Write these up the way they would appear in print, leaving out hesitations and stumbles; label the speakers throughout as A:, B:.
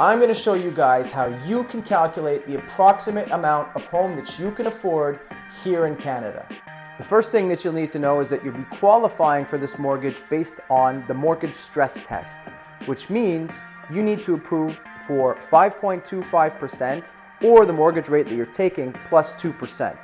A: I'm going to show you guys how you can calculate the approximate amount of home that you can afford here in Canada. The first thing that you'll need to know is that you'll be qualifying for this mortgage based on the mortgage stress test, which means you need to approve for 5.25% or the mortgage rate that you're taking plus 2%,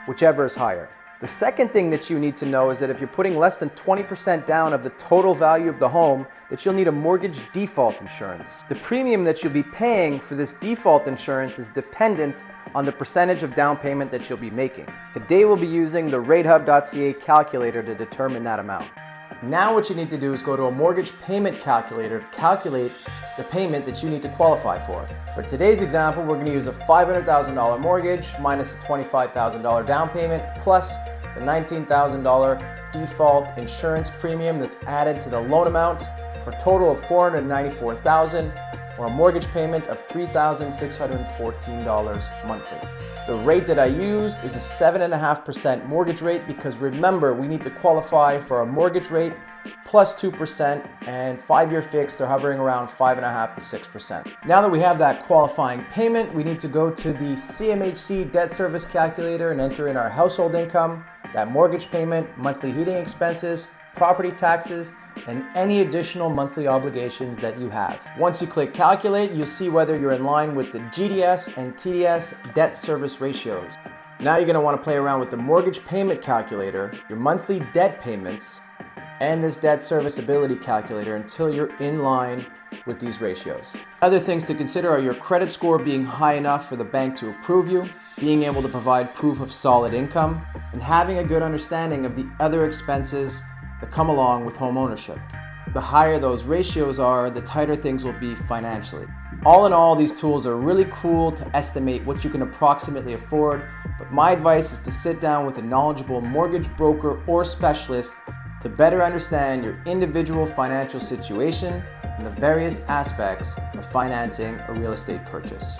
A: whichever is higher. The second thing that you need to know is that if you're putting less than 20% down of the total value of the home, that you'll need a mortgage default insurance. The premium that you'll be paying for this default insurance is dependent on the percentage of down payment that you'll be making. Today we'll be using the ratehub.ca calculator to determine that amount. Now what you need to do is go to a mortgage payment calculator to calculate the payment that you need to qualify for. For today's example, we're going to use a $500,000 mortgage minus a $25,000 down payment plus the $19,000 default insurance premium that's added to the loan amount for a total of $494,000 or a mortgage payment of $3,614 monthly. The rate that I used is a 7.5% mortgage rate because remember, we need to qualify for a mortgage rate plus 2% and 5-year fixed, they're hovering around 5.5 to 6%. Now that we have that qualifying payment, we need to go to the CMHC debt service calculator and enter in our household income, that mortgage payment, monthly heating expenses, property taxes, and any additional monthly obligations that you have. Once you click calculate, you'll see whether you're in line with the GDS and TDS debt service ratios. Now you're going to want to play around with the mortgage payment calculator, your monthly debt payments, and this debt serviceability calculator until you're in line with these ratios. Other things to consider are your credit score being high enough for the bank to approve you, being able to provide proof of solid income, and having a good understanding of the other expenses that come along with home ownership. The higher those ratios are, the tighter things will be financially. All in all, these tools are really cool to estimate what you can approximately afford, but my advice is to sit down with a knowledgeable mortgage broker or specialist to better understand your individual financial situation and the various aspects of financing a real estate purchase.